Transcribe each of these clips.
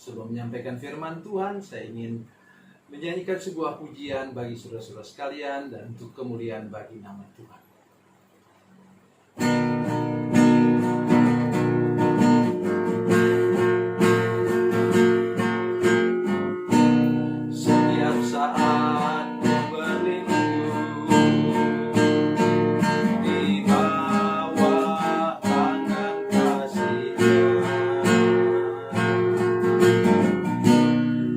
Sebelum menyampaikan firman Tuhan, saya ingin menyanyikan sebuah pujian bagi saudara-saudara sekalian dan untuk kemuliaan bagi nama Tuhan. Setiap saat ku berlindung di bawah tangan kasih-Nya.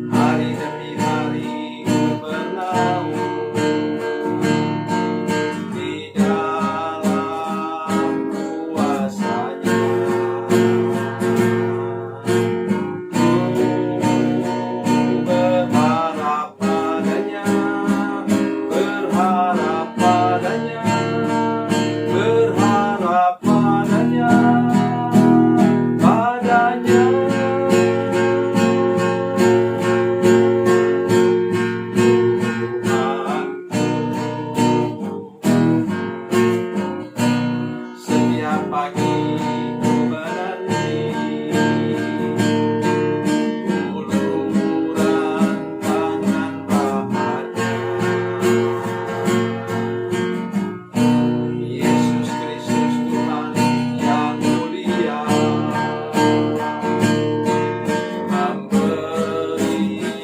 Hari demi hari ku berlalu di dalam kuasa-Nya. Berharap padanya, berharap padanya, padanya. Setiap pagi ku menanti uluran tangan rahmat-Nya. Yesus Kristus Tuhan yang mulia memberikan berkat-Nya.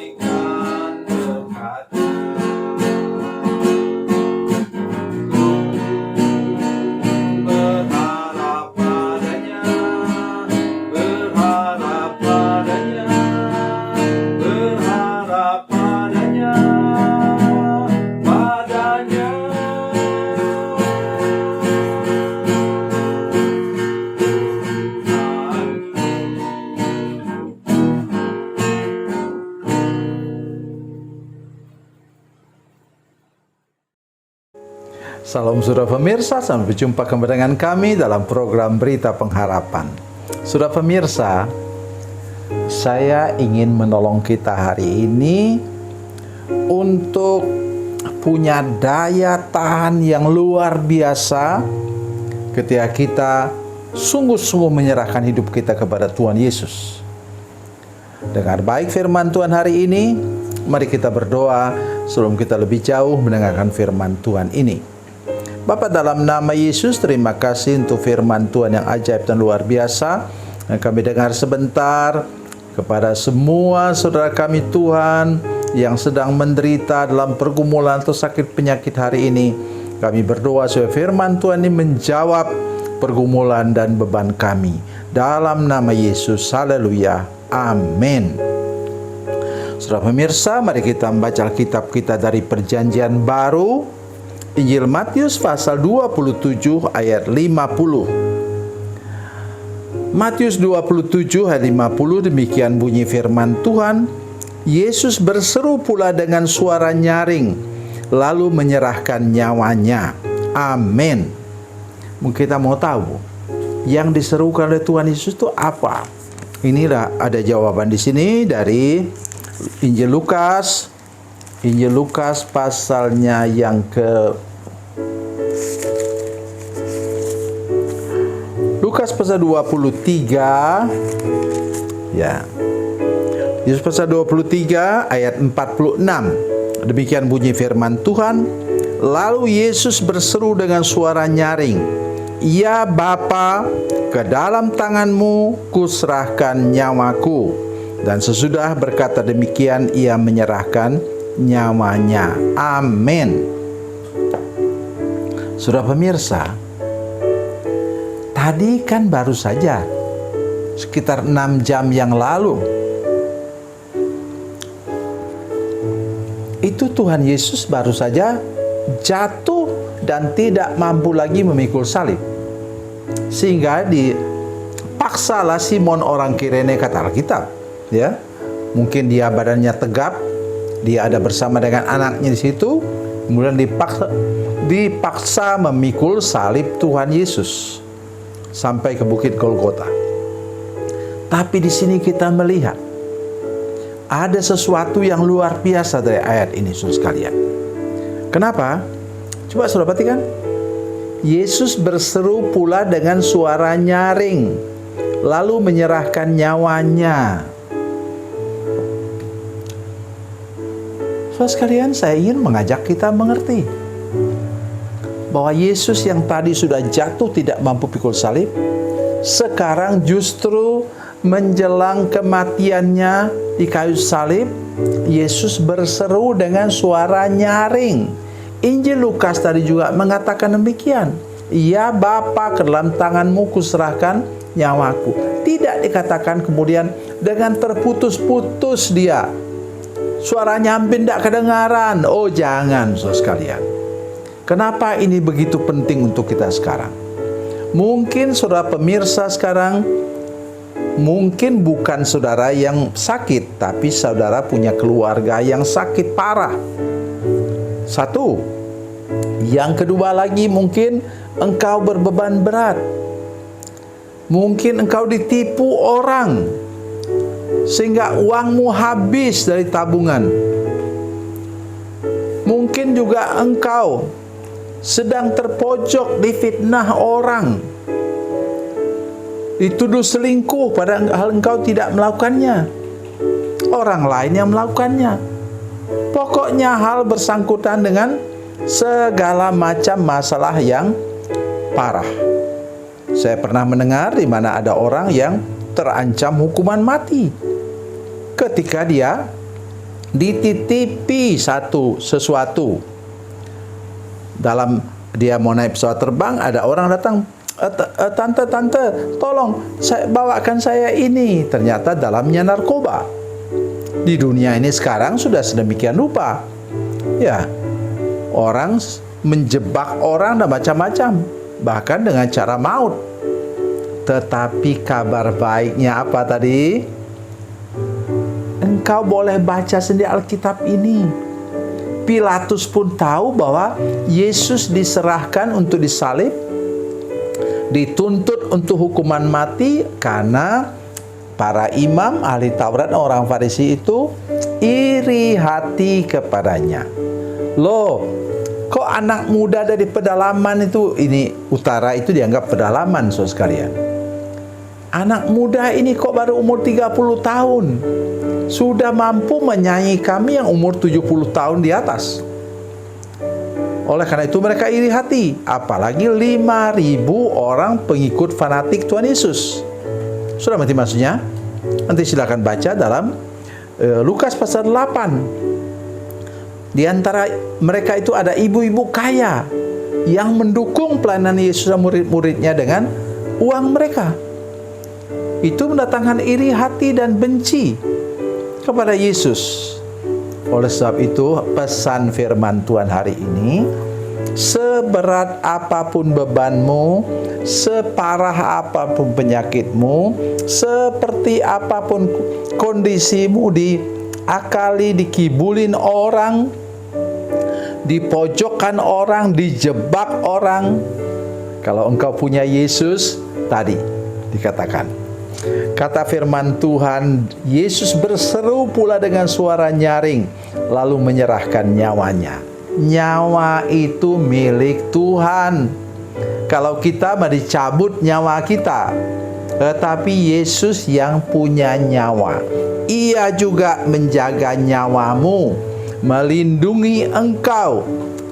Berharap padanya, berharap padanya, berharap padanya, padanya. Salam saudara pemirsa, sampai berjumpa kembali dengan kami dalam program Berita Pengharapan. Saudara pemirsa, saya ingin menolong kita hari ini untuk punya daya tahan yang luar biasa ketika kita sungguh-sungguh menyerahkan hidup kita kepada Tuhan Yesus. Dengar baik firman Tuhan hari ini, mari kita berdoa sebelum kita lebih jauh mendengarkan firman Tuhan ini. Bapa, dalam nama Yesus, terima kasih untuk firman Tuhan yang ajaib dan luar biasa yang kami dengar sebentar. Kepada semua saudara kami Tuhan yang sedang menderita dalam pergumulan atau sakit penyakit hari ini, kami berdoa supaya firman Tuhan ini menjawab pergumulan dan beban kami. Dalam nama Yesus, haleluya, amin. Saudara pemirsa, mari kita membaca Alkitab kita dari Perjanjian Baru, Injil Matius pasal 27 ayat 50. Matius 27 ayat 50, demikian bunyi firman Tuhan. Yesus berseru pula dengan suara nyaring, lalu menyerahkan nyawanya. Amin. Mungkin kita mau tahu yang diserukan oleh Tuhan Yesus itu apa? Inilah ada jawaban di sini dari Injil Lukas. Injil Lukas pasalnya yang Lukas pasal 23 ya. Yesus pasal 23 ayat 46. Demikian bunyi firman Tuhan. Lalu Yesus berseru dengan suara nyaring, "Ya Bapa, ke dalam tanganmu kuserahkan nyawaku." Dan sesudah berkata demikian, ia menyerahkan nyawanya. Amin. Saudara pemirsa, tadi kan baru saja sekitar 6 jam yang lalu itu Tuhan Yesus baru saja jatuh dan tidak mampu lagi memikul salib, sehingga dipaksalah Simon orang Kirene, kata Alkitab, ya. Mungkin dia badannya tegap, dia ada bersama dengan anaknya di situ, kemudian dipaksa memikul salib Tuhan Yesus sampai ke Bukit Golgota. Tapi di sini kita melihat ada sesuatu yang luar biasa dari ayat ini, saudara sekalian. Kenapa? Coba saudara perhatikan. Yesus berseru pula dengan suara nyaring, lalu menyerahkan nyawanya. Saudara sekalian, saya ingin mengajak kita mengerti bahwa Yesus yang tadi sudah jatuh tidak mampu pikul salib, sekarang justru menjelang kematiannya di kayu salib, Yesus berseru dengan suara nyaring. Injil Lukas tadi juga mengatakan demikian. Ya Bapa, ke dalam tanganmu kuserahkan nyawaku. Tidak dikatakan kemudian dengan terputus-putus dia. Suaranya hampir tidak kedengaran. Oh jangan, saudara sekalian. Kenapa ini begitu penting untuk kita sekarang? Mungkin saudara pemirsa sekarang, mungkin bukan saudara yang sakit, tapi saudara punya keluarga yang sakit parah. Satu. Yang kedua lagi, mungkin engkau berbeban berat. Mungkin engkau ditipu orang sehingga uangmu habis dari tabungan. Mungkin juga engkau sedang terpojok difitnah orang, dituduh selingkuh padahal engkau tidak melakukannya, orang lain yang melakukannya. Pokoknya hal bersangkutan dengan segala macam masalah yang parah. Saya pernah mendengar di mana ada orang yang terancam hukuman mati ketika dia dititipi sesuatu. Dalam dia mau naik pesawat terbang, ada orang datang, tante, tolong bawakan saya ini. Ternyata dalamnya narkoba. Di dunia ini sekarang sudah sedemikian rupa. Ya, orang menjebak orang dan macam-macam, bahkan dengan cara maut. Tetapi kabar baiknya apa tadi? Engkau boleh baca sendiri Alkitab ini. Pilatus pun tahu bahwa Yesus diserahkan untuk disalib, dituntut untuk hukuman mati karena para imam, ahli Taurat, orang Farisi itu iri hati kepadanya. Loh, kok anak muda dari pedalaman itu, ini utara itu dianggap pedalaman, saudara sekalian. Anak muda ini kok baru umur 30 tahun. Sudah mampu menyaingi kami yang umur 70 tahun di atas. Oleh karena itu mereka iri hati. Apalagi 5.000 orang pengikut fanatik Tuhan Yesus. Sudah mengerti maksudnya? Nanti silakan baca dalam Lukas pasal 8. Di antara mereka itu ada ibu-ibu kaya yang mendukung pelayanan Yesus dan murid-muridnya dengan uang mereka. Itu mendatangkan iri hati dan benci kepada Yesus. Oleh sebab itu, pesan firman Tuhan hari ini, seberat apapun bebanmu, separah apapun penyakitmu, seperti apapun kondisimu, diakali, dikibulin orang, dipojokkan orang, dijebak orang, kalau engkau punya Yesus, tadi dikatakan, kata firman Tuhan, Yesus berseru pula dengan suara nyaring, lalu menyerahkan nyawanya. Nyawa itu milik Tuhan. Kalau kita mau dicabut nyawa kita, tetapi Yesus yang punya nyawa. Ia juga menjaga nyawamu, melindungi engkau.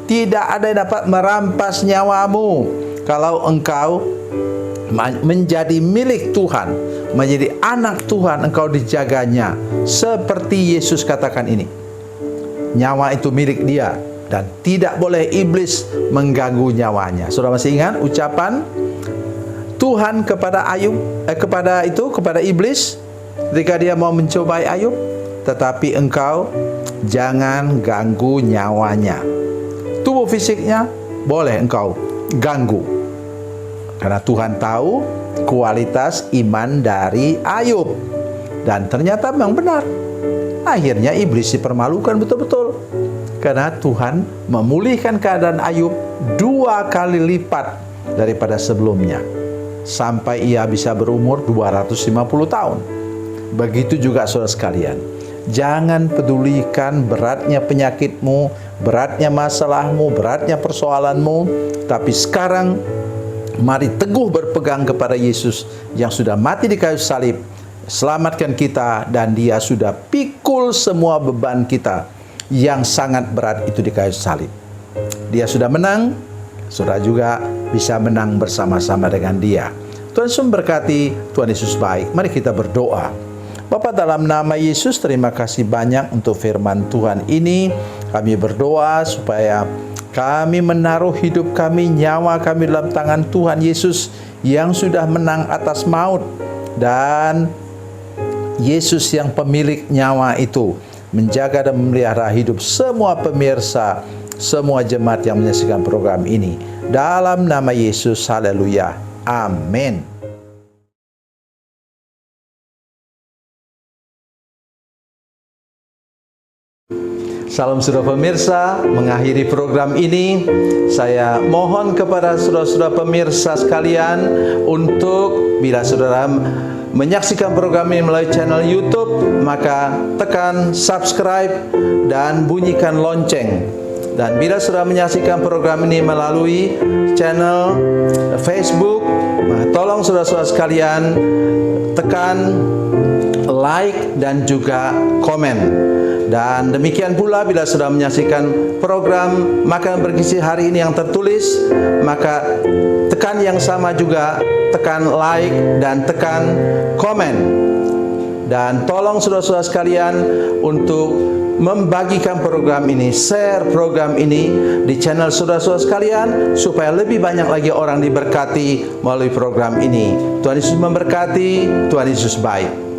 Tidak ada yang dapat merampas nyawamu kalau engkau menjadi milik Tuhan, menjadi anak Tuhan, engkau dijaganya. Seperti Yesus katakan ini, nyawa itu milik Dia dan tidak boleh iblis mengganggu nyawanya. Saudara masih ingat ucapan Tuhan kepada kepada iblis ketika dia mau mencobai Ayub? Tetapi engkau jangan ganggu nyawanya. Tubuh fisiknya boleh engkau ganggu, karena Tuhan tahu kualitas iman dari Ayub. Dan ternyata memang benar. Akhirnya iblis dipermalukan betul-betul, karena Tuhan memulihkan keadaan Ayub 2 kali lipat daripada sebelumnya, sampai ia bisa berumur 250 tahun. Begitu juga saudara sekalian, jangan pedulikan beratnya penyakitmu, beratnya masalahmu, beratnya persoalanmu, tapi sekarang mari teguh berpegang kepada Yesus yang sudah mati di kayu salib, selamatkan kita, dan Dia sudah pikul semua beban kita. yang sangat berat itu di kayu salib. Dia sudah menang, saudara juga bisa menang bersama-sama dengan dia. Tuhan Yesus memberkati, Tuhan Yesus baik. Mari kita berdoa. Bapa, dalam nama Yesus, terima kasih banyak untuk firman Tuhan ini. Kami berdoa supaya kami menaruh hidup kami, nyawa kami dalam tangan Tuhan Yesus yang sudah menang atas maut. Dan Yesus yang pemilik nyawa itu menjaga dan memelihara hidup semua pemirsa, semua jemaat yang menyaksikan program ini. Dalam nama Yesus, haleluya. Amin. Salam saudara pemirsa, mengakhiri program ini saya mohon kepada saudara-saudara pemirsa sekalian untuk bila saudara menyaksikan program ini melalui channel YouTube, maka tekan subscribe dan bunyikan lonceng. Dan bila saudara menyaksikan program ini melalui channel Facebook, maka tolong saudara-saudara sekalian tekan like dan juga komen. Dan demikian pula bila sudah menyaksikan program Makanan Bergizi hari ini yang tertulis, maka tekan yang sama juga, tekan like dan tekan komen. Dan tolong saudara-saudara sekalian untuk membagikan program ini, share program ini di channel saudara-saudara sekalian supaya lebih banyak lagi orang diberkati melalui program ini. Tuhan Yesus memberkati, Tuhan Yesus baik.